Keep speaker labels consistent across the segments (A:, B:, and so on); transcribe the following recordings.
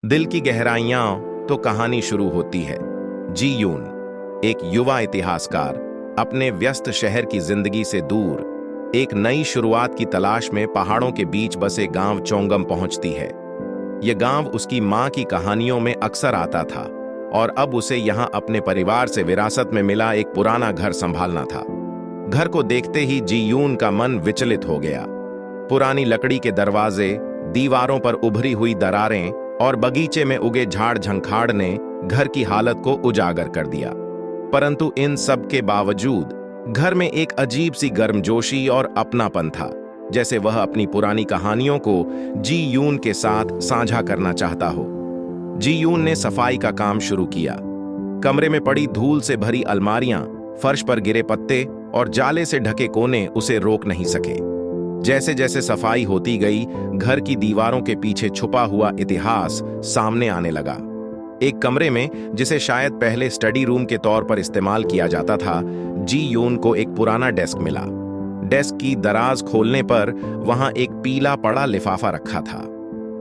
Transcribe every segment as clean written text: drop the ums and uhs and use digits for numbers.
A: दिल की गहराइयां तो कहानी शुरू होती है। जी यून, एक युवा इतिहासकार, अपने व्यस्त शहर की जिंदगी से दूर एक नई शुरुआत की तलाश में पहाड़ों के बीच बसे गांव चोंगम पहुंचती है। यह गांव उसकी मां की कहानियों में अक्सर आता था और अब उसे यहां अपने परिवार से विरासत में मिला एक पुराना घर संभालना था। घर को देखते ही जी यून का मन विचलित हो गया। पुरानी लकड़ी के दरवाजे, दीवारों पर उभरी हुई दरारें और बगीचे में उगे झाड़ झंखाड़ ने घर की हालत को उजागर कर दिया। परंतु इन सब के बावजूद घर में एक अजीब सी गर्मजोशी और अपनापन था, जैसे वह अपनी पुरानी कहानियों को जी यून के साथ साझा करना चाहता हो। जी यून ने सफाई का काम शुरू किया। कमरे में पड़ी धूल से भरी अलमारियां, फर्श पर गिरे पत्ते और जाले से ढके कोने उसे रोक नहीं सके। जैसे जैसे सफाई होती गई, घर की दीवारों के पीछे छुपा हुआ इतिहास सामने आने लगा। एक कमरे में, जिसे शायद पहले स्टडी रूम के तौर पर इस्तेमाल किया जाता था, जी यून को एक पुराना डेस्क मिला। डेस्क की दराज खोलने पर वहां एक पीला पड़ा लिफाफा रखा था।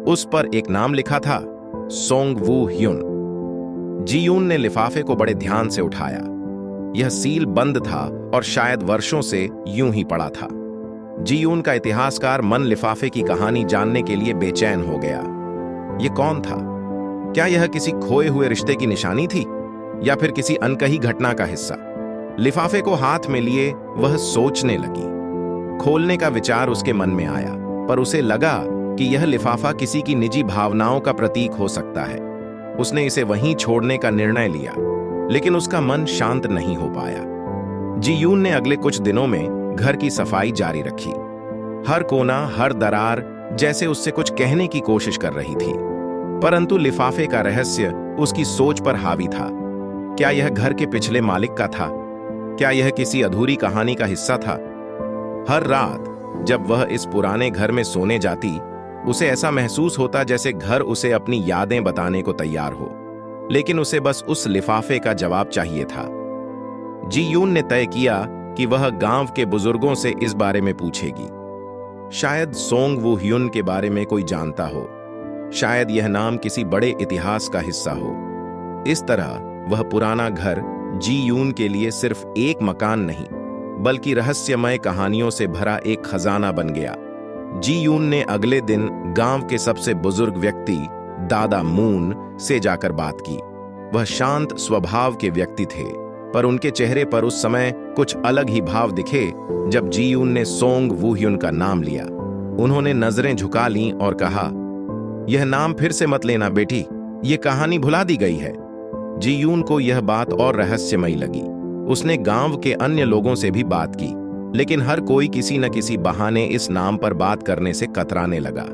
A: उस पर एक नाम लिखा था, सोंग वू ह्युन। जी यून ने लिफाफे को बड़े ध्यान से उठाया। यह सील बंद था और शायद वर्षों से यूं ही पड़ा था। जी यून का इतिहासकार मन लिफाफे की कहानी जानने के लिए बेचैन हो गया। यह कौन था? क्या यह किसी खोए हुए रिश्ते की निशानी थी या फिर किसी अनकही घटना का हिस्सा? लिफाफे को हाथ में लिए वह सोचने लगी। खोलने का विचार उसके मन में आया, पर उसे लगा कि यह लिफाफा किसी की निजी भावनाओं का प्रतीक हो सकता है। उसने इसे वहीं छोड़ने का निर्णय लिया, लेकिन उसका मन शांत नहीं हो पाया। जी यून ने अगले कुछ दिनों में घर की सफाई जारी रखी। हर कोना, हर दरार जैसे उससे कुछ कहने की कोशिश कर रही थी, परंतु लिफाफे का रहस्य उसकी सोच पर हावी था। क्या यह घर के पिछले मालिक का था? क्या यह किसी अधूरी कहानी का हिस्सा था? हर रात जब वह इस पुराने घर में सोने जाती, उसे ऐसा महसूस होता जैसे घर उसे अपनी यादें बताने को तैयार हो, लेकिन उसे बस उस लिफाफे का जवाब चाहिए था। जी यून ने तय किया कि वह गांव के बुजुर्गों से इस बारे में पूछेगी। शायद सोंग वू ह्युन के बारे में कोई जानता हो, शायद यह नाम किसी बड़े इतिहास का हिस्सा हो। इस तरह वह पुराना घर जी यून के लिए सिर्फ एक मकान नहीं, बल्कि रहस्यमय कहानियों से भरा एक खजाना बन गया। जी यून ने अगले दिन गांव के सबसे बुजुर्ग व्यक्ति दादा मून से जाकर बात की। वह शांत स्वभाव के व्यक्ति थे, पर उनके चेहरे पर उस समय कुछ अलग ही भाव दिखे जब जी यून ने सोंग वू ह्युन का नाम लिया। उन्होंने नजरें झुका लीं और कहा, यह नाम फिर से मत लेना बेटी, यह कहानी भुला दी गई है। जी यून को यह बात और रहस्यमयी लगी। उसने गांव के अन्य लोगों से भी बात की, लेकिन हर कोई किसी न किसी बहाने इस नाम पर बात करने से कतराने लगा।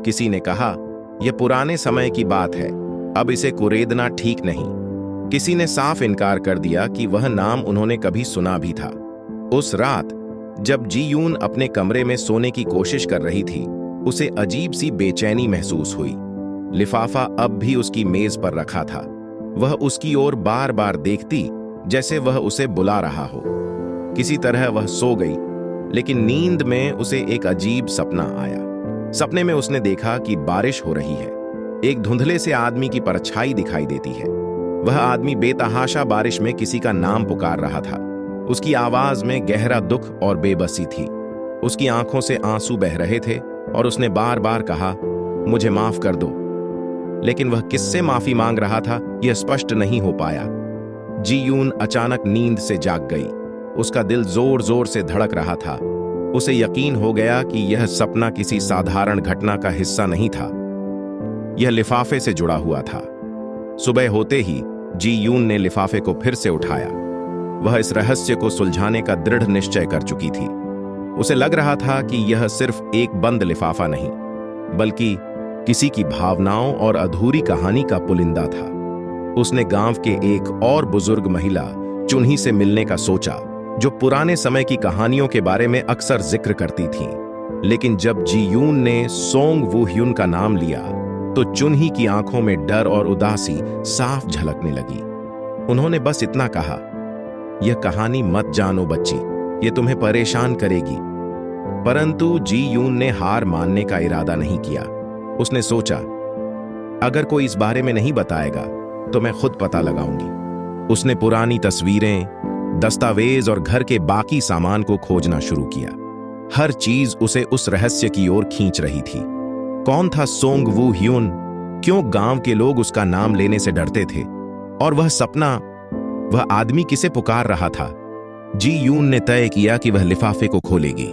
A: किसी ने कहा, यह पुराने समय की बात है, अब इसे कुरेदना ठीक नहीं। किसी ने साफ इनकार कर दिया कि वह नाम उन्होंने कभी सुना भी था। उस रात जब जी यून अपने कमरे में सोने की कोशिश कर रही थी, उसे अजीब सी बेचैनी महसूस हुई। लिफाफा अब भी उसकी मेज पर रखा था। वह उसकी ओर बार बार देखती, जैसे वह उसे बुला रहा हो। किसी तरह वह सो गई, लेकिन नींद में उसे एक अजीब सपना आया। सपने में उसने देखा कि बारिश हो रही है। एक धुंधले से आदमी की परछाई दिखाई देती है। वह आदमी बेतहाशा बारिश में किसी का नाम पुकार रहा था। उसकी आवाज में गहरा दुख और बेबसी थी। उसकी आंखों से आंसू बह रहे थे और उसने बार बार कहा, मुझे माफ कर दो। लेकिन वह किससे माफी मांग रहा था, यह स्पष्ट नहीं हो पाया। जी यून अचानक नींद से जाग गई। उसका दिल जोर जोर से धड़क रहा था। उसे यकीन हो गया कि यह सपना किसी साधारण घटना का हिस्सा नहीं था। यह लिफाफे से जुड़ा हुआ था। सुबह होते ही जी यून ने लिफाफे को फिर से उठाया। वह इस रहस्य को सुलझाने का दृढ़ निश्चय कर चुकी थी। उसे लग रहा था कि यह सिर्फ एक बंद लिफाफा नहीं, बल्कि किसी की भावनाओं और अधूरी कहानी का पुलिंदा था। उसने गांव के एक और बुजुर्ग महिला चुन्ही से मिलने का सोचा, जो पुराने समय की कहानियों के बारे में अक्सर जिक्र करती थीं। लेकिन जब जी यून ने सोंग वू ह्युन का नाम लिया, तो चुन्ही की आंखों में डर और उदासी साफ झलकने लगी। उन्होंने बस इतना कहा, यह कहानी मत जानो बच्ची, यह तुम्हें परेशान करेगी। परंतु जी यून ने हार मानने का इरादा नहीं किया। उसने सोचा, अगर कोई इस बारे में नहीं बताएगा तो मैं खुद पता लगाऊंगी। उसने पुरानी तस्वीरें, दस्तावेज और घर के बाकी सामान को खोजना शुरू किया। हर चीज उसे उस रहस्य की ओर खींच रही थी। कौन था सोंग वू ह्यून? क्यों गांव के लोग उसका नाम लेने से डरते थे? और वह सपना, वह आदमी किसे पुकार रहा था? जी यून ने तय किया कि वह लिफाफे को खोलेगी,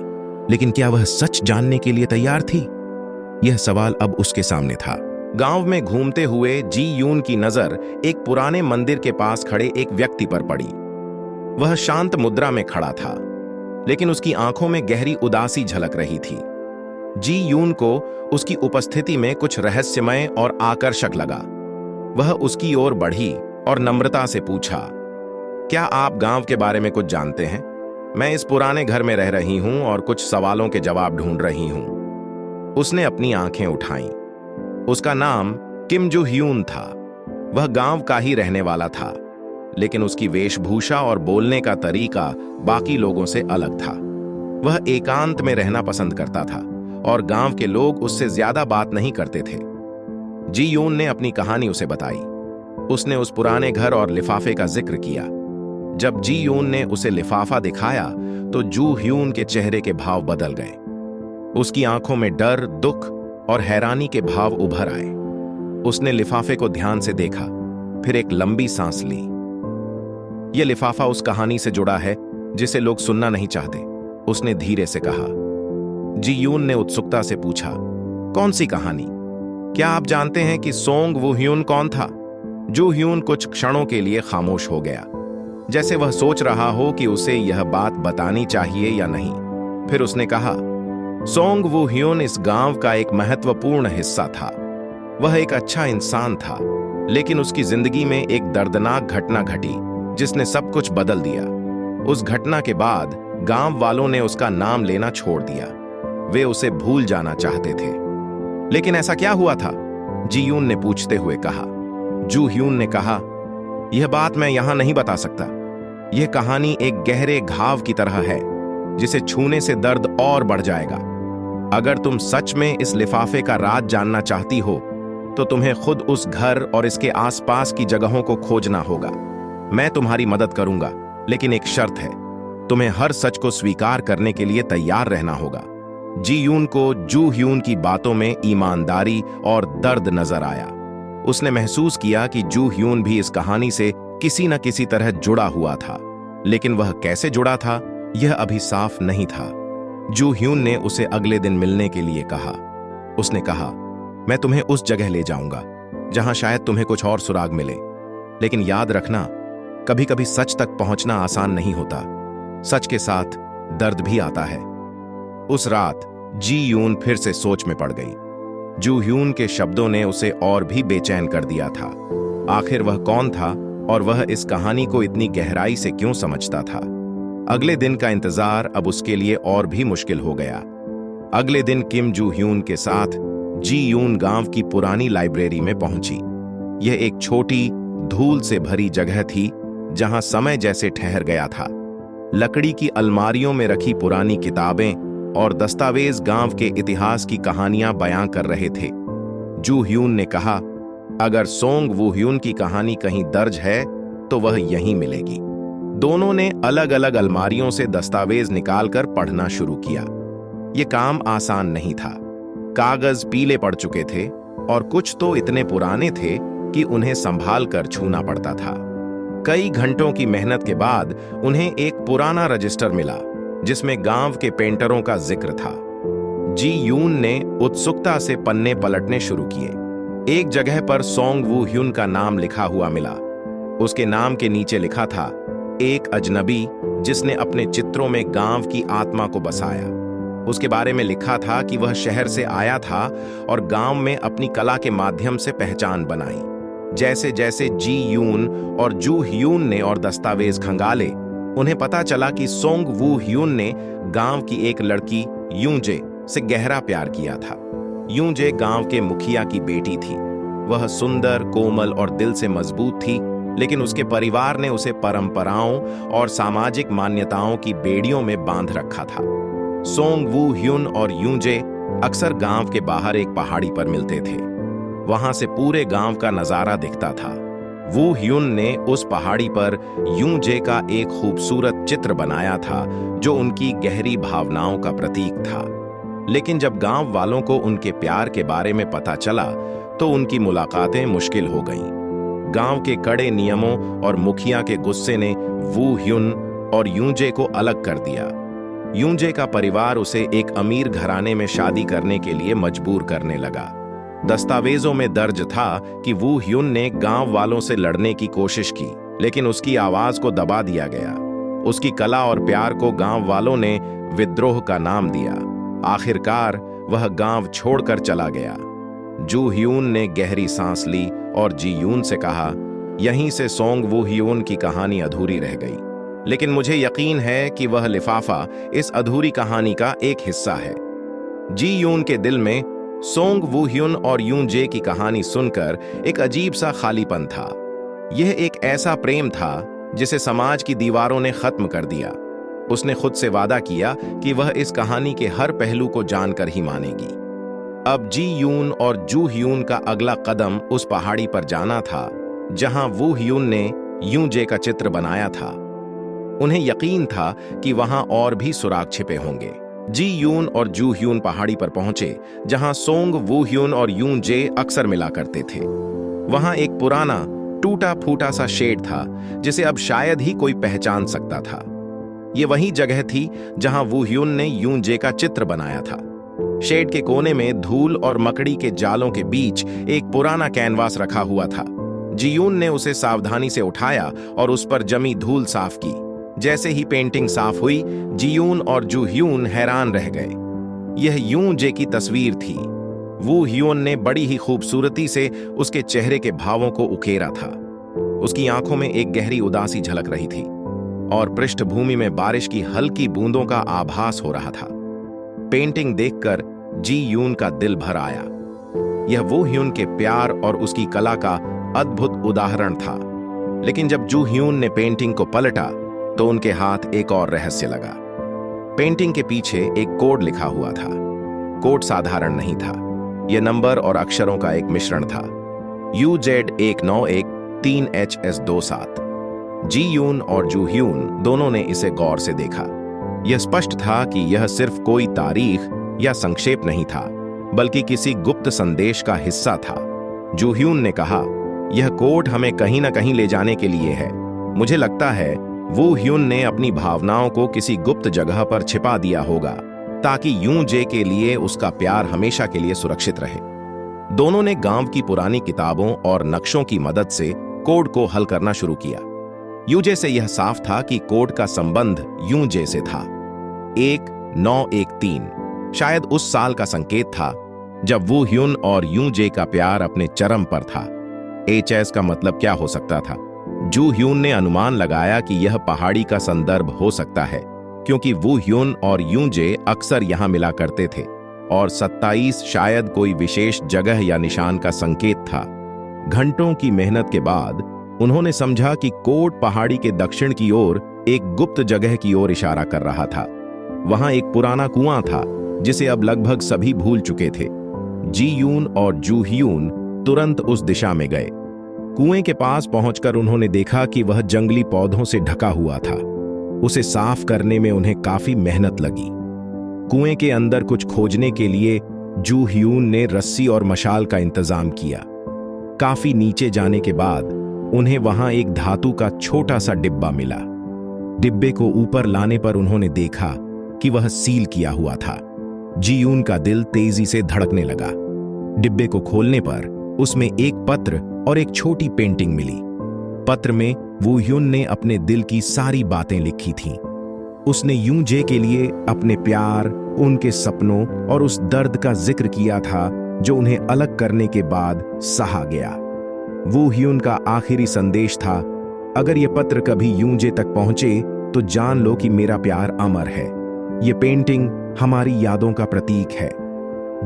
A: लेकिन क्या वह सच जानने के लिए तैयार थी? यह सवाल अब उसके सामने था। गांव में घूमते हुए जी यून की नजर एक पुराने मंदिर के पास खड़े एक व्यक्ति पर पड़ी। वह शांत मुद्रा में खड़ा था, लेकिन उसकी आंखों में गहरी उदासी झलक रही थी। जी यून को उसकी उपस्थिति में कुछ रहस्यमय और आकर्षक लगा। वह उसकी ओर बढ़ी और नम्रता से पूछा, क्या आप गांव के बारे में कुछ जानते हैं? मैं इस पुराने घर में रह रही हूं और कुछ सवालों के जवाब ढूंढ रही हूं। उसने अपनी आंखें उठाईं। उसका नाम किम जू ह्यून था। वह गांव का ही रहने वाला था, लेकिन उसकी वेशभूषा और बोलने का तरीका बाकी लोगों से अलग था। वह एकांत में रहना पसंद करता था और गांव के लोग उससे ज्यादा बात नहीं करते थे। जी यून ने अपनी कहानी उसे बताई। उसने उस पुराने घर और लिफाफे का जिक्र किया। जब जी यून ने उसे लिफाफा दिखाया तो जू ह्यून के चेहरे के भाव बदल गए। उसकी आंखों में डर, दुख और हैरानी के भाव उभर आए। उसने लिफाफे को ध्यान से देखा, फिर एक लंबी सांस ली। यह लिफाफा उस कहानी से जुड़ा है जिसे लोग सुनना नहीं चाहते, उसने धीरे से कहा। जी यून ने उत्सुकता से पूछा, कौन सी कहानी? क्या आप जानते हैं कि सोंग वू ह्यून कौन था? जू ह्यून कुछ क्षणों के लिए खामोश हो गया, जैसे वह सोच रहा हो कि उसे यह बात बतानी चाहिए या नहीं। फिर उसने कहा, सोंग वू ह्यून इस गांव का एक महत्वपूर्ण हिस्सा था। वह एक अच्छा इंसान था, लेकिन उसकी जिंदगी में एक दर्दनाक घटना घटी जिसने सब कुछ बदल दिया। उस घटना के बाद गांव वालों ने उसका नाम लेना छोड़ दिया। वे उसे भूल जाना चाहते थे। लेकिन ऐसा क्या हुआ था? जी यून ने पूछते हुए कहा। जू ह्यून ने कहा, यह बात मैं यहां नहीं बता सकता। यह कहानी एक गहरे घाव की तरह है जिसे छूने से दर्द और बढ़ जाएगा। अगर तुम सच में इस लिफाफे का राज जानना चाहती हो तो तुम्हें खुद उस घर और इसके आसपास की जगहों को खोजना होगा। मैं तुम्हारी मदद करूंगा, लेकिन एक शर्त है, तुम्हें हर सच को स्वीकार करने के लिए तैयार रहना होगा। जी यून को जू ह्यून की बातों में ईमानदारी और दर्द नजर आया। उसने महसूस किया कि जू ह्यून भी इस कहानी से किसी न किसी तरह जुड़ा हुआ था, लेकिन वह कैसे जुड़ा था यह अभी साफ नहीं था। जू ह्यून ने उसे अगले दिन मिलने के लिए कहा। उसने कहा, मैं तुम्हें उस जगह ले जाऊंगा जहां शायद तुम्हें कुछ और सुराग मिले, लेकिन याद रखना, कभी कभी सच तक पहुंचना आसान नहीं होता। सच के साथ दर्द भी आता है। उस रात जी यून फिर से सोच में पड़ गई। जू ह्यून के शब्दों ने उसे और भी बेचैन कर दिया था। आखिर वह कौन था और वह इस कहानी को इतनी गहराई से क्यों समझता था? अगले दिन का इंतजार अब उसके लिए और भी मुश्किल हो गया। अगले दिन किम जू ह्यून के साथ जी यून गांव की पुरानी लाइब्रेरी में पहुंची। यह एक छोटी, धूल से भरी जगह थी जहां समय जैसे ठहर गया था। लकड़ी की अलमारियों में रखी पुरानी किताबें और दस्तावेज गांव के इतिहास की कहानियां बयां कर रहे थे। जू ह्यून ने कहा, अगर सोंग वू ह्यून की कहानी कहीं दर्ज है तो वह यहीं मिलेगी। दोनों ने अलग अलग अलमारियों से दस्तावेज निकालकर पढ़ना शुरू किया। यह काम आसान नहीं था। कागज पीले पड़ चुके थे और कुछ तो इतने पुराने थे कि उन्हें संभाल कर छूना पड़ता था। कई घंटों की मेहनत के बाद उन्हें एक पुराना रजिस्टर मिला जिसमें गांव के पेंटरों का जिक्र था। जी यून ने उत्सुकता से पन्ने पलटने शुरू किए। एक जगह पर सोंग वू ह्यून का नाम लिखा हुआ मिला। उसके नाम के नीचे लिखा था, एक अजनबी जिसने अपने चित्रों में गांव की आत्मा को बसाया। उसके बारे में लिखा था कि वह शहर से आया था और गांव में अपनी कला के माध्यम से पहचान बनाई। जैसे जैसे जी यून और जू ह्यून ने और दस्तावेज खंगाले, उन्हें पता चला कि सोंग वू ह्यून ने गांव की एक लड़की यूंजे से गहरा प्यार किया था। यूंजे गांव के मुखिया की बेटी थी। वह सुंदर, कोमल और दिल से मजबूत थी, लेकिन उसके परिवार ने उसे परंपराओं और सामाजिक मान्यताओं की बेड़ियों में बांध रखा था। सोंग वू ह्यून और यूंजे अक्सर गांव के बाहर एक पहाड़ी पर मिलते थे। वहां से पूरे गांव का नजारा दिखता था। वू ह्युन ने उस पहाड़ी पर यूजे का एक खूबसूरत चित्र बनाया था जो उनकी गहरी भावनाओं का प्रतीक था। लेकिन जब गांव वालों को उनके प्यार के बारे में पता चला तो उनकी मुलाकातें मुश्किल हो गईं। गांव के कड़े नियमों और मुखिया के गुस्से ने वू ह्युन और यूजे को अलग कर दिया। यूजे का परिवार उसे एक अमीर घराने में शादी करने के लिए मजबूर करने लगा। दस्तावेजों में दर्ज था कि वू ह्युन ने गांव वालों से लड़ने की कोशिश की, लेकिन उसकी आवाज को दबा दिया गया। उसकी कला और प्यार को गांव वालों ने विद्रोह का नाम दिया। आखिरकार वह गांव छोड़कर चला गया। जू ह्युन ने गहरी सांस ली और जी यून से कहा, यहीं से सोंग वू ह्युन की कहानी अधूरी रह गई, लेकिन मुझे यकीन है कि वह लिफाफा इस अधूरी कहानी का एक हिस्सा है। जी यून के दिल में सोंग वू ह्युन और यूजे की कहानी सुनकर एक अजीब सा खालीपन था। यह एक ऐसा प्रेम था जिसे समाज की दीवारों ने खत्म कर दिया। उसने खुद से वादा किया कि वह इस कहानी के हर पहलू को जानकर ही मानेगी। अब जी यून और जू ह्युन का अगला कदम उस पहाड़ी पर जाना था जहां वू ह्युन ने यूजे का चित्र बनाया था। उन्हें यकीन था कि वहां और भी सुराग छिपे होंगे। जी यून और जू ह्युन पहाड़ी पर पहुंचे जहां सोंग वू ह्युन और यूजे अक्सर मिला करते थे। वहां एक पुराना टूटा फूटा सा शेड था जिसे अब शायद ही कोई पहचान सकता था। ये वही जगह थी जहां वू ह्युन ने यूजे का चित्र बनाया था। शेड के कोने में धूल और मकड़ी के जालों के बीच एक पुराना कैनवास रखा हुआ था। जी यून ने उसे सावधानी से उठाया और उस पर जमी धूल साफ की। जैसे ही पेंटिंग साफ हुई, जी यून और जू ह्युन हैरान रह गए। यह यूजे की तस्वीर थी। वू ह्युन ने बड़ी ही खूबसूरती से उसके चेहरे के भावों को उकेरा था। उसकी आंखों में एक गहरी उदासी झलक रही थी और पृष्ठभूमि में बारिश की हल्की बूंदों का आभास हो रहा था। पेंटिंग देखकर जी यून का दिल भर आया। यह वू ह्युन के प्यार और उसकी कला का अद्भुत उदाहरण था। लेकिन जब जू ह्युन ने पेंटिंग को पलटा तो उनके हाथ एक और रहस्य लगा। पेंटिंग के पीछे एक कोड लिखा हुआ था। कोड साधारण नहीं था, यह नंबर और अक्षरों का एक मिश्रण था। UZ1913HS27। जी यून और जू ह्युन दोनों ने इसे गौर से देखा। यह स्पष्ट था कि यह सिर्फ कोई तारीख या संक्षेप नहीं था, बल्कि किसी गुप्त संदेश का हिस्सा था। जू ह्युन ने कहा, यह कोड हमें कहीं ना कहीं ले जाने के लिए है। मुझे लगता है वू ह्युन ने अपनी भावनाओं को किसी गुप्त जगह पर छिपा दिया होगा ताकि यूजे के लिए उसका प्यार हमेशा के लिए सुरक्षित रहे। दोनों ने गांव की पुरानी किताबों और नक्शों की मदद से कोड को हल करना शुरू किया। यूजे से यह साफ था कि कोड का संबंध यूजे से था। 1913 शायद उस साल का संकेत था जब वू ह्युन और यूजे का प्यार अपने चरम पर था। HS का मतलब क्या हो सकता था? जू ह्युन ने अनुमान लगाया कि यह पहाड़ी का संदर्भ हो सकता है, क्योंकि वू ह्युन और यूजे अक्सर यहां मिला करते थे, और 27 शायद कोई विशेष जगह या निशान का संकेत था। घंटों की मेहनत के बाद उन्होंने समझा कि कोड पहाड़ी के दक्षिण की ओर एक गुप्त जगह की ओर इशारा कर रहा था। वहां एक पुराना कुआं था जिसे अब लगभग सभी भूल चुके थे। जी यून और जू ह्युन तुरंत उस दिशा में गए। कुएं के पास पहुंचकर उन्होंने देखा कि वह जंगली पौधों से ढका हुआ था। उसे साफ करने में उन्हें काफी मेहनत लगी। कुएं के अंदर कुछ खोजने के लिए जू ह्युन ने रस्सी और मशाल का इंतजाम किया। काफी नीचे जाने के बाद उन्हें वहां एक धातु का छोटा सा डिब्बा मिला। डिब्बे को ऊपर लाने पर उन्होंने देखा कि वह सील किया हुआ था। जी यून का दिल तेजी से धड़कने लगा। डिब्बे को खोलने पर उसमें एक पत्र और एक छोटी पेंटिंग मिली। पत्र में वू ह्युन ने अपने दिल की सारी बातें लिखी थीं। उसने यूजे के लिए अपने प्यार, उनके सपनों और उस दर्द का जिक्र किया था जो उन्हें अलग करने के बाद सहा गया। वू ह्युन का आखिरी संदेश था, अगर यह पत्र कभी यूजे तक पहुंचे तो जान लो कि मेरा प्यार अमर है। यह पेंटिंग हमारी यादों का प्रतीक है।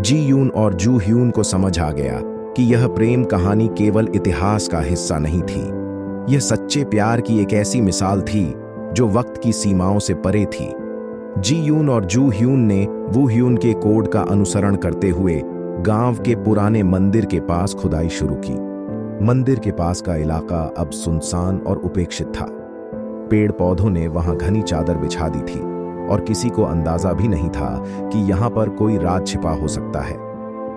A: जी यून और जू ह्युन को समझ आ गया कि यह प्रेम कहानी केवल इतिहास का हिस्सा नहीं थी। यह सच्चे प्यार की एक ऐसी मिसाल थी जो वक्त की सीमाओं से परे थी। जी यून और जू ह्युन ने वू ह्युन के कोड का अनुसरण करते हुए गांव के पुराने मंदिर के पास खुदाई शुरू की। मंदिर के पास का इलाका अब सुनसान और उपेक्षित था। पेड़ पौधों ने वहां घनी चादर बिछा दी थी और किसी को अंदाजा भी नहीं था कि यहां पर कोई राज छिपा हो सकता है।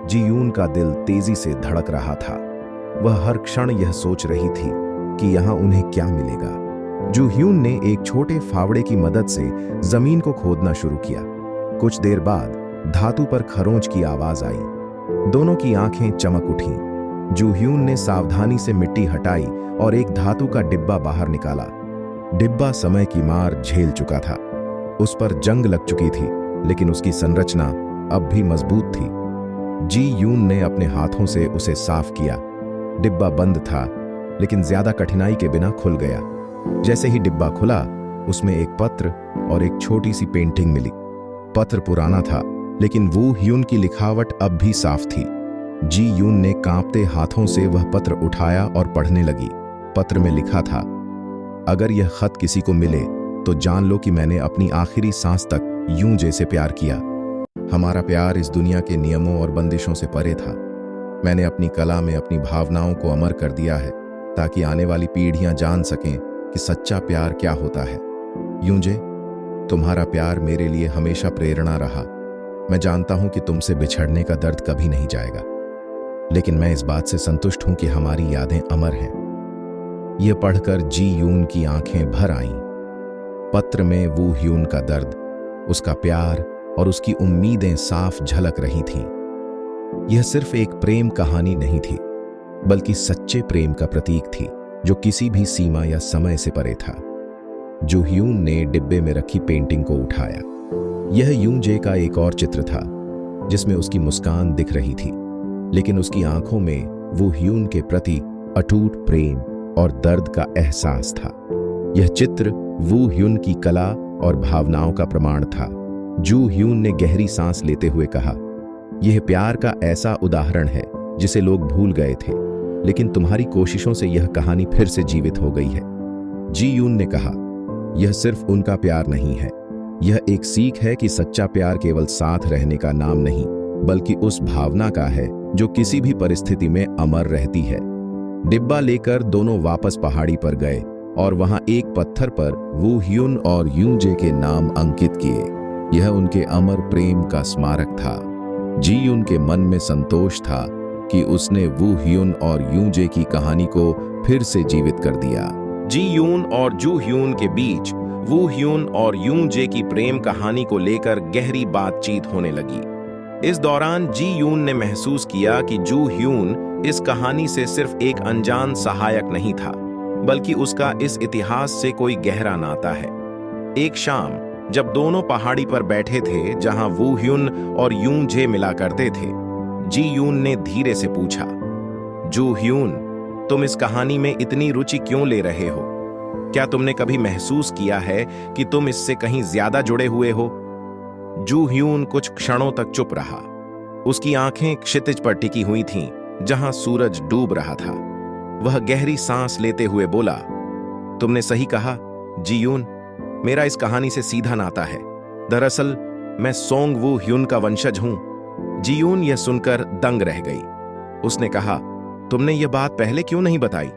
A: जीयून का दिल तेजी से धड़क रहा था। वह हर क्षण यह सोच रही थी कि यहां उन्हें क्या मिलेगा। जूह्यून ने एक छोटे फावड़े की मदद से जमीन को खोदना शुरू किया। कुछ देर बाद धातु पर खरोंच की आवाज आई। दोनों की आंखें चमक उठीं। जूह्यून ने सावधानी से मिट्टी हटाई और एक धातु का डिब्बा बाहर निकाला। डिब्बा समय की मार झेल चुका था। उस पर जंग लग चुकी थी, लेकिन उसकी संरचना अब भी मजबूत थी। जीयून ने अपने हाथों से उसे साफ किया। डिब्बा बंद था, लेकिन ज्यादा कठिनाई के बिना खुल गया। जैसे ही डिब्बा खुला, उसमें एक पत्र और एक छोटी सी पेंटिंग मिली। पत्र पुराना था, लेकिन वू ह्यून की लिखावट अब भी साफ थी। जीयून ने कांपते हाथों से वह पत्र उठाया और पढ़ने लगी। पत्र में लिखा था, अगर यह खत किसी को मिले तो जान लो कि मैंने अपनी आखिरी सांस तक यूं जैसे प्यार किया। हमारा प्यार इस दुनिया के नियमों और बंदिशों से परे था। मैंने अपनी कला में अपनी भावनाओं को अमर कर दिया है, ताकि आने वाली पीढ़ियां जान सकें कि सच्चा प्यार क्या होता है। यूंजे, तुम्हारा प्यार मेरे लिए हमेशा प्रेरणा रहा। मैं जानता हूं कि तुमसे बिछड़ने का दर्द कभी नहीं जाएगा, लेकिन मैं इस बात से संतुष्ट हूं कि हमारी यादें अमर हैं। यह पढ़कर जीयून की आंखें भर आईं। पत्र में वू ह्यून का दर्द, उसका प्यार और उसकी उम्मीदें साफ झलक रही थीं। यह सिर्फ एक प्रेम कहानी नहीं थी, बल्कि सच्चे प्रेम का प्रतीक थी, जो किसी भी सीमा या समय से परे था। जूह्यून ने डिब्बे में रखी पेंटिंग को उठाया। यह यूंजे का एक और चित्र था, जिसमें उसकी मुस्कान दिख रही थी, लेकिन उसकी आंखों में वू ह्यून के प्रति अटूट प्रेम और दर्द का एहसास था। यह चित्र वू ह्यून की कला और भावनाओं का प्रमाण था। जूह्यून ने गहरी सांस लेते हुए कहा, यह प्यार का ऐसा उदाहरण है जिसे लोग भूल गए थे, लेकिन तुम्हारी कोशिशों से यह कहानी फिर से जीवित हो गई है। जीयून ने कहा, यह सिर्फ उनका प्यार नहीं है, यह एक सीख है कि सच्चा प्यार केवल साथ रहने का नाम नहीं, बल्कि उस भावना का है जो किसी भी परिस्थिति में अमर रहती है। डिब्बा लेकर दोनों वापस पहाड़ी पर गए और वहां एक पत्थर पर वू ह्यून और यूंजे के नाम अंकित किए। यह उनके अमर प्रेम का स्मारक था। जीयून के मन में संतोष था कि उसने वू ह्यून और यूंजे की कहानी को फिर से जीवित कर दिया। जीयून और जूह्यून के बीच वू ह्यून और यूंजे की प्रेम कहानी को लेकर गहरी बातचीत होने लगी। इस दौरान जीयून ने महसूस किया कि जूह्यून इस कहानी से सिर्फ एक अनजान सहायक नहीं था, बल्कि उसका इस इतिहास से कोई गहरा नाता है। एक शाम जब दोनों पहाड़ी पर बैठे थे जहां वू ह्यून और यूंजे मिला करते थे, जीयून ने धीरे से पूछा, जूह्यून, तुम इस कहानी में इतनी रुचि क्यों ले रहे हो? क्या तुमने कभी महसूस किया है कि तुम इससे कहीं ज्यादा जुड़े हुए हो? जूह्यून कुछ क्षणों तक चुप रहा। उसकी आंखें क्षितिज पर टिकी हुई थीं, जहां सूरज डूब रहा था। वह गहरी सांस लेते हुए बोला, तुमने सही कहा जीयून, मेरा इस कहानी से सीधा नाता है। दरअसल मैं सोंग वू ह्यून का वंशज हूं। जीयून यह सुनकर दंग रह गई। उसने कहा, तुमने यह बात पहले क्यों नहीं बताई?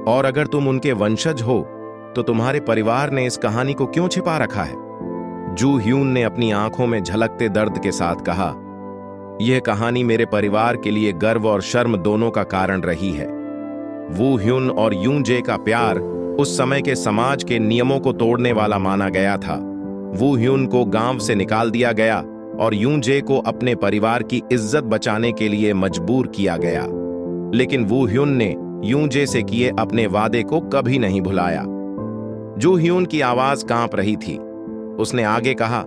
A: और अगर तुम उनके वंशज हो तो तुम्हारे परिवार ने इस कहानी को क्यों छिपा रखा है? जूह्यून ने अपनी आंखों में झलकते दर्द के साथ कहा, यह कहानी मेरे परिवार के लिए गर्व और शर्म दोनों का कारण रही है। वू ह्यून और यूंजे का प्यार उस समय के समाज के नियमों को तोड़ने वाला माना गया था। वू ह्यून को गांव से निकाल दिया गया और यूंजे को अपने परिवार की इज्जत बचाने के लिए मजबूर किया गया। लेकिन वू ह्यून ने यूंजे से किए अपने वादे को कभी नहीं भुलाया। जूह्यून की आवाज कांप रही थी। उसने आगे कहा,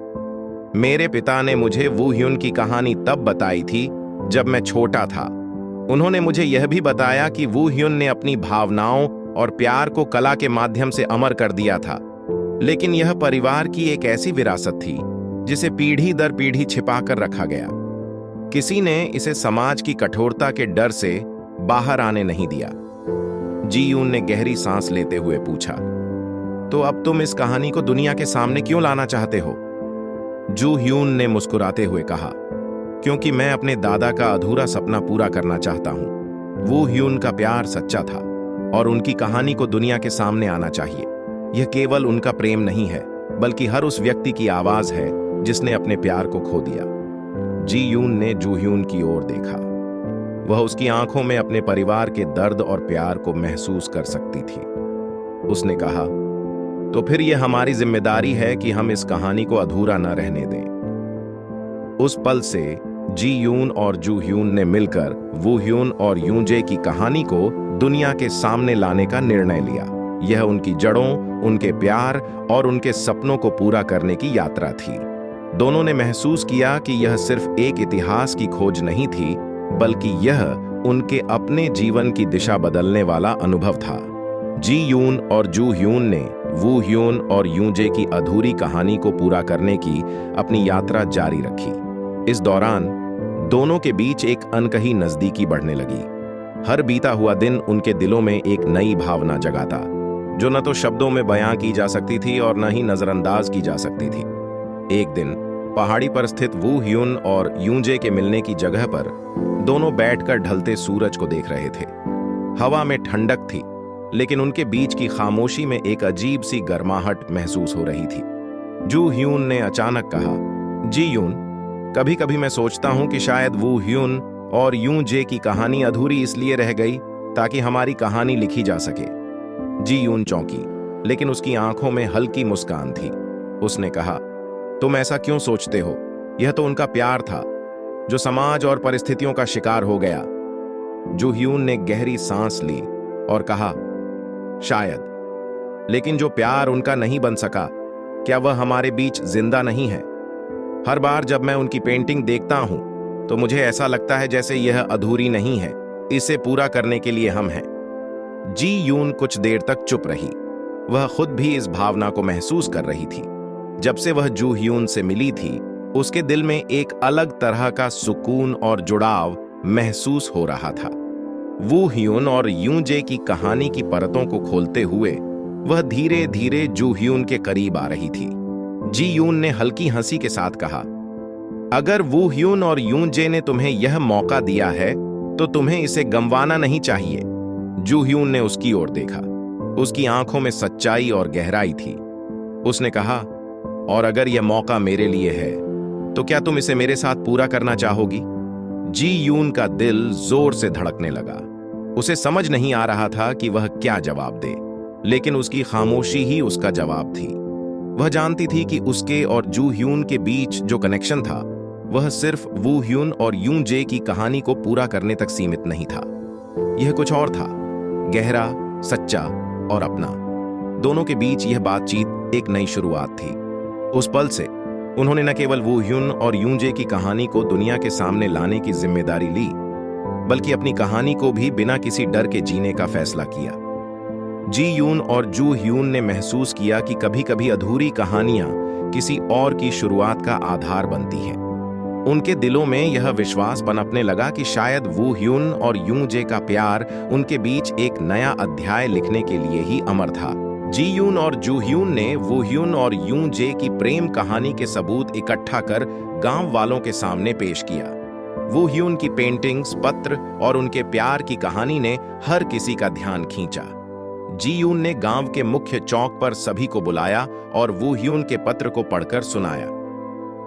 A: मेरे पिता ने मुझे वू ह्यून की कहानी तब बताई थी जब मैं छोटा था। उन्होंने मुझे यह भी बताया कि वू ह्यून ने अपनी भावनाओं और प्यार को कला के माध्यम से अमर कर दिया था। लेकिन यह परिवार की एक ऐसी विरासत थी जिसे पीढ़ी दर पीढ़ी छिपाकर रखा गया। किसी ने इसे समाज की कठोरता के डर से बाहर आने नहीं दिया। जीयून ने गहरी सांस लेते हुए पूछा, तो अब तुम इस कहानी को दुनिया के सामने क्यों लाना चाहते हो? जूह्यून ने मुस्कुराते हुए कहा, क्योंकि मैं अपने दादा का अधूरा सपना पूरा करना चाहता हूं। वू ह्यून का प्यार सच्चा था और उनकी कहानी को दुनिया के सामने आना चाहिए। यह केवल उनका प्रेम नहीं है, बल्कि हर उस व्यक्ति की आवाज है जिसने अपने प्यार को खो दिया। जी यून ने जू ह्यून की ओर देखा। वह उसकी आंखों में अपने परिवार के दर्द और प्यार को महसूस कर सकती थी। उसने कहा, तो फिर यह हमारी जिम्मेदारी है कि हम इस कहानी को अधूरा न रहने दें। उस पल से जी यून और जू ह्यून ने मिलकर वू ह्यून और यूजे की कहानी को दुनिया के सामने लाने का निर्णय लिया। यह उनकी जड़ों, उनके प्यार और उनके सपनों को पूरा करने की यात्रा थी। दोनों ने महसूस किया कि यह सिर्फ एक इतिहास की खोज नहीं थी, बल्कि यह उनके अपने जीवन की दिशा बदलने वाला अनुभव था। जी यून और जू ह्यून ने वू ह्यून और यूजे की अधूरी कहानी को पूरा करने की अपनी यात्रा जारी रखी। इस दौरान दोनों के बीच एक अनकही नजदीकी बढ़ने लगी। हर बीता हुआ दिन उनके दिलों में एक नई भावना जगाता, जो न तो शब्दों में बयां की जा सकती थी और न ही नजरअंदाज की जा सकती थी। एक दिन पहाड़ी पर स्थित वू ह्यून और यूजे के मिलने की जगह पर दोनों बैठकर ढलते सूरज को देख रहे थे। हवा में ठंडक थी, लेकिन उनके बीच की खामोशी में एक अजीब सी गर्माहट महसूस हो रही थी। जू ह्यून ने अचानक कहा, जी यून, कभी कभी मैं सोचता हूं कि शायद वू ह्यून और यूजे की कहानी अधूरी इसलिए रह गई ताकि हमारी कहानी लिखी जा सके। जी यून चौंकी, लेकिन उसकी आंखों में हल्की मुस्कान थी। उसने कहा, तुम ऐसा क्यों सोचते हो? यह तो उनका प्यार था जो समाज और परिस्थितियों का शिकार हो गया। जू ह्यून ने गहरी सांस ली और कहा, शायद, लेकिन जो प्यार उनका नहीं बन सका, क्या वह हमारे बीच जिंदा नहीं है? हर बार जब मैं उनकी पेंटिंग देखता हूं तो मुझे ऐसा लगता है जैसे यह अधूरी नहीं है, इसे पूरा करने के लिए हम हैं। जी यून कुछ देर तक चुप रही। वह खुद भी इस भावना को महसूस कर रही थी। जब से वह जू ह्यून से मिली थी, उसके दिल में एक अलग तरह का सुकून और जुड़ाव महसूस हो रहा था। वू ह्यून और यूजे की कहानी की परतों को खोलते हुए वह धीरे धीरे जू ह्यून के करीब आ रही थी। जी यून ने हल्की हंसी के साथ कहा, अगर वू ह्यून और यूजे ने तुम्हें यह मौका दिया है तो तुम्हें इसे गंवाना नहीं चाहिए। जू ह्यून ने उसकी ओर देखा। उसकी आंखों में सच्चाई और गहराई थी। उसने कहा, और अगर यह मौका मेरे लिए है तो क्या तुम इसे मेरे साथ पूरा करना चाहोगी? जी यून का दिल जोर से धड़कने लगा। उसे समझ नहीं आ रहा था कि वह क्या जवाब दे, लेकिन उसकी खामोशी ही उसका जवाब थी। वह जानती थी कि उसके और जू ह्यून के बीच जो कनेक्शन था, वह सिर्फ वू ह्यून और यूजे की कहानी को पूरा करने तक सीमित नहीं था। यह कुछ और था, गहरा, सच्चा और अपना। दोनों के बीच यह बातचीत एक नई शुरुआत थी। उस पल से उन्होंने न केवल वू ह्यून और यूजे की कहानी को दुनिया के सामने लाने की जिम्मेदारी ली, बल्कि अपनी कहानी को भी बिना किसी डर के जीने का फैसला किया। जी यून और जू ह्यून ने महसूस किया कि कभी-कभी अधूरी कहानियां किसी और की शुरुआत का आधार बनती हैं। उनके दिलों में यह विश्वास पनपने लगा कि शायद वू ह्यून और यूजे का प्यार उनके बीच एक नया अध्याय लिखने के लिए ही अमर था। जी यून और जू ह्यून ने वू ह्यून और यूजे की प्रेम कहानी के सबूत इकट्ठा कर गांव वालों के सामने पेश किया। वू ह्यून की पेंटिंग्स, पत्र और उनके प्यार की कहानी ने हर किसी का ध्यान खींचा। जी यून ने गांव के मुख्य चौक पर सभी को बुलाया और वू ह्यून के पत्र को पढ़कर सुनाया।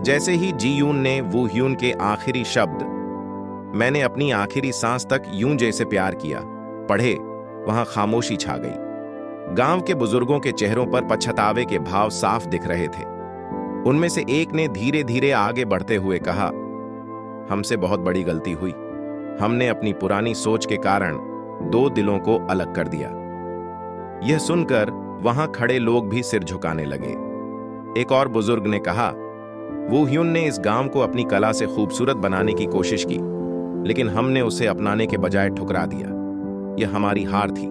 A: जैसे ही जी यून ने वू ह्यून के आखिरी शब्द, मैंने अपनी आखिरी सांस तक यूजे से प्यार किया, पढ़े, वहां खामोशी छा गई। गांव के बुजुर्गों के चेहरों पर पछतावे के भाव साफ दिख रहे थे। उनमें से एक ने धीरे धीरे आगे बढ़ते हुए कहा, हमसे बहुत बड़ी गलती हुई। हमने अपनी पुरानी सोच के कारण दो दिलों को अलग कर दिया। यह सुनकर वहां खड़े लोग भी सिर झुकाने लगे। एक और बुजुर्ग ने कहा, वू ह्यून ने इस गांव को अपनी कला से खूबसूरत बनाने की कोशिश की, लेकिन हमने उसे अपनाने के बजाय ठुकरा दिया। यह हमारी हार थी,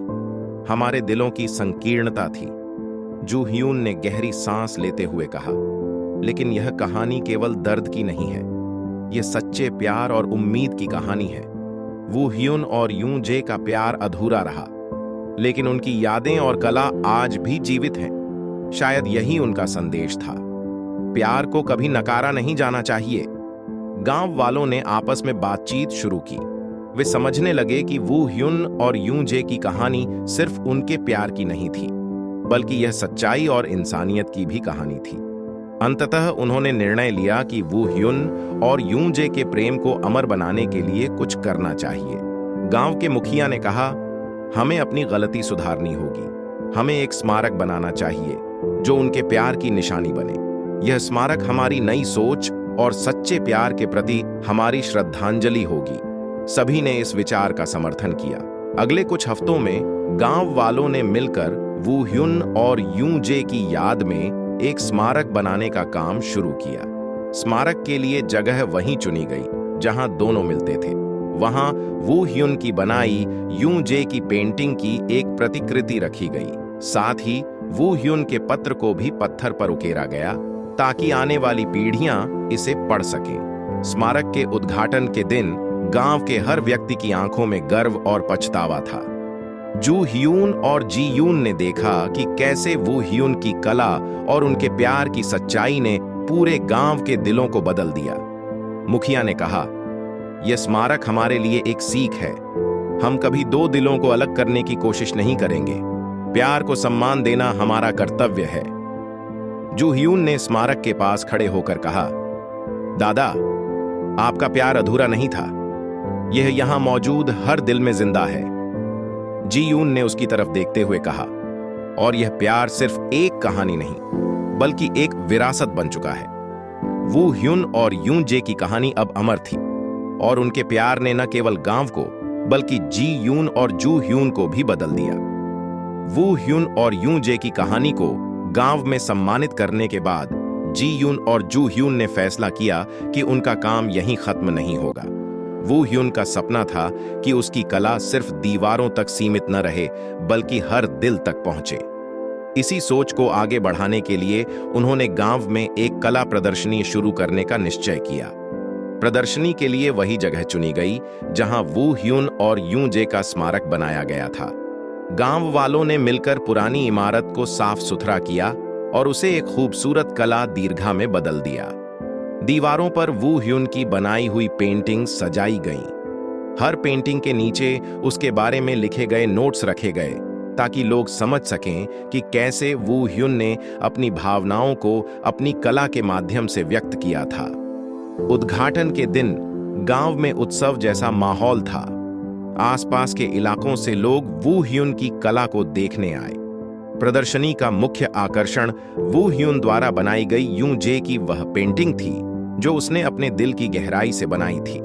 A: हमारे दिलों की संकीर्णता थी। जू ह्यून ने गहरी सांस लेते हुए कहा, लेकिन यह कहानी केवल दर्द की नहीं है, यह सच्चे प्यार और उम्मीद की कहानी है। वू ह्यून और यूजे का प्यार अधूरा रहा, लेकिन उनकी यादें और कला आज भी जीवित हैं। शायद यही उनका संदेश था। प्यार को कभी नकारा नहीं जाना चाहिए। गांव वालों ने आपस में बातचीत शुरू की। वे समझने लगे कि वू ह्युन और यूं जे की कहानी सिर्फ उनके प्यार की नहीं थी, बल्कि यह सच्चाई और इंसानियत की भी कहानी थी। अंततः उन्होंने निर्णय लिया कि वू ह्युन और यूं जे के प्रेम को अमर बनाने के लिए कुछ करना चाहिए। गांव के मुखिया ने कहा, हमें अपनी गलती सुधारनी होगी। हमें एक स्मारक बनाना चाहिए जो उनके प्यार की निशानी बने। यह स्मारक हमारी नई सोच और सच्चे प्यार के प्रति हमारी श्रद्धांजलि होगी। सभी ने इस विचार का समर्थन किया। अगले कुछ हफ्तों में गांव वालों ने मिलकर वू ह्युन और यूं जे की याद में एक स्मारक बनाने का काम शुरू किया। स्मारक के लिए जगह वहीं चुनी गई जहां दोनों मिलते थे। वहां वू ह्युन की बनाई यूं जे की पेंटिंग की एक प्रतिकृति रखी गई। साथ ही वू ह्युन के पत्र को भी पत्थर पर उकेरा गया ताकि आने वाली पीढ़ियां इसे पढ़ सकें। स्मारक के उद्घाटन के दिन गांव के हर व्यक्ति की आंखों में गर्व और पछतावा था। जू ह्यून और जी यून ने देखा कि कैसे वू ह्युन की कला और उनके प्यार की सच्चाई ने पूरे गांव के दिलों को बदल दिया। मुखिया ने कहा, यह स्मारक हमारे लिए एक सीख है। हम कभी दो दिलों को अलग करने की कोशिश नहीं करेंगे। प्यार को सम्मान देना हमारा कर्तव्य है। जू ह्यून ने स्मारक के पास खड़े होकर कहा, दादा, आपका प्यार अधूरा नहीं था। यह यहां मौजूद हर दिल में जिंदा है। जी यून ने उसकी तरफ देखते हुए कहा, और यह प्यार सिर्फ एक कहानी नहीं, बल्कि एक विरासत बन चुका है। वू ह्युन और यूं जे की कहानी अब अमर थी, और उनके प्यार ने न केवल गांव को, बल्कि जी यून और जू ह्युन को भी बदल दिया। वू ह्युन और यूं जे की कहानी को गांव में सम्मानित करने के बाद जी यून और जू ह्युन ने फैसला किया कि उनका काम यहीं खत्म नहीं होगा। वू ह्युन का सपना था कि उसकी कला सिर्फ दीवारों तक सीमित न रहे, बल्कि हर दिल तक पहुंचे। इसी सोच को आगे बढ़ाने के लिए उन्होंने गांव में एक कला प्रदर्शनी शुरू करने का निश्चय किया। प्रदर्शनी के लिए वही जगह चुनी गई जहां वू ह्युन और यूं जे का स्मारक बनाया गया था। गांव वालों ने मिलकर पुरानी इमारत को साफ सुथरा किया और उसे एक खूबसूरत कला दीर्घा में बदल दिया। दीवारों पर वू ह्युन की बनाई हुई पेंटिंग सजाई गईं। हर पेंटिंग के नीचे उसके बारे में लिखे गए नोट्स रखे गए ताकि लोग समझ सकें कि कैसे वू ह्युन ने अपनी भावनाओं को अपनी कला के माध्यम से व्यक्त किया था। उद्घाटन के दिन गांव में उत्सव जैसा माहौल था। आसपास के इलाकों से लोग वू ह्युन की कला को देखने आए। प्रदर्शनी का मुख्य आकर्षण वू ह्युन द्वारा बनाई गई यूं जे की वह पेंटिंग थी जो उसने अपने दिल की गहराई से बनाई थी।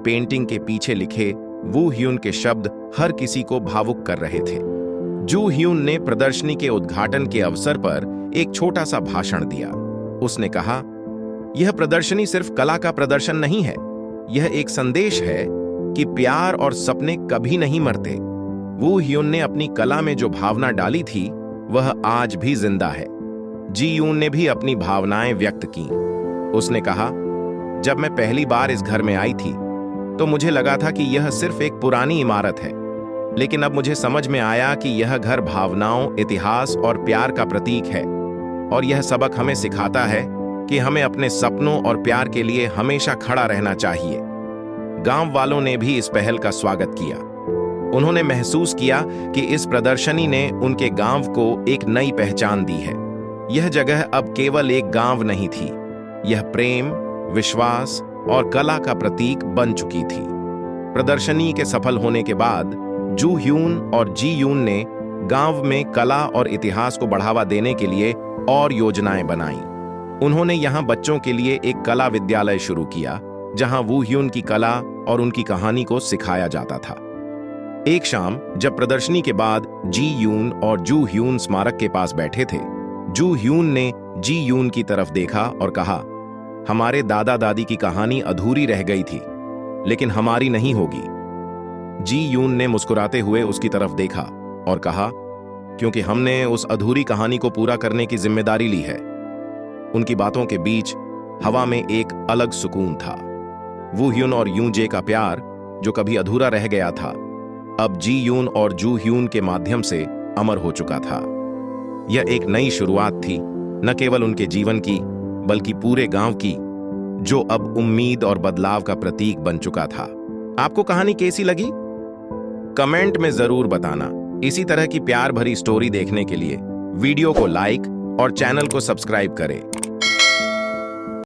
A: पेंटिंग के पीछे लिखे वू ह्युन के शब्द हर किसी को भावुक कर रहे थे। जू ह्युन ने प्रदर्शनी के उद्घाटन के अवसर पर एक छोटा सा भाषण दिया। उसने कहा, यह प्रदर्शनी सिर्फ कला का प्रदर्शन नहीं है, यह एक संदेश है कि प्यार और सपने कभी नहीं मरते। वू ह्युन ने अपनी कला में जो भावना डाली थी वह आज भी जिंदा है। जी यून ने भी अपनी भावनाएं व्यक्त की। उसने कहा, जब मैं पहली बार इस घर में आई थी तो मुझे लगा था कि यह सिर्फ एक पुरानी इमारत है, लेकिन अब मुझे समझ में आया कि यह घर भावनाओं, इतिहास और प्यार का प्रतीक है। और यह सबक हमें सिखाता है कि हमें अपने सपनों और प्यार के लिए हमेशा खड़ा रहना चाहिए। गांव वालों ने भी इस पहल का स्वागत किया। उन्होंने महसूस किया कि इस प्रदर्शनी ने उनके गांव को एक नई पहचान दी है। यह जगह अब केवल एक गांव नहीं थी, यह प्रेम, विश्वास और कला का प्रतीक बन चुकी थी। प्रदर्शनी के सफल होने के बाद जू ह्युन और जी यून ने गांव में कला और इतिहास को बढ़ावा देने के लिए और योजनाएं बनाई। उन्होंने यहां बच्चों के लिए एक कला विद्यालय शुरू किया जहां वू ह्युन की कला और उनकी कहानी को सिखाया जाता था। एक शाम जब प्रदर्शनी के बाद जी यून और जू ह्युन स्मारक के पास बैठे थे, जू ह्युन ने जी यून की तरफ देखा और कहा, हमारे दादा दादी की कहानी अधूरी रह गई थी, लेकिन हमारी नहीं होगी। जी यून ने मुस्कुराते हुए उसकी तरफ देखा और कहा, क्योंकि हमने उस अधूरी कहानी को पूरा करने की जिम्मेदारी ली है। उनकी बातों के बीच हवा में एक अलग सुकून था। वू ह्युन और यूं जे का प्यार जो कभी अधूरा रह गया था, अब जी यून और जू ह्युन के माध्यम से अमर हो चुका था। यह एक नई शुरुआत थी, न केवल उनके जीवन की, बल्कि पूरे गांव की। जो अब उम्मीद और बदलाव का प्रतीक बन चुका था। आपको कहानी कैसी लगी? कमेंट में जरूर बताना। इसी तरह की प्यार भरी स्टोरी देखने के लिए वीडियो को लाइक और चैनल को सब्सक्राइब करें।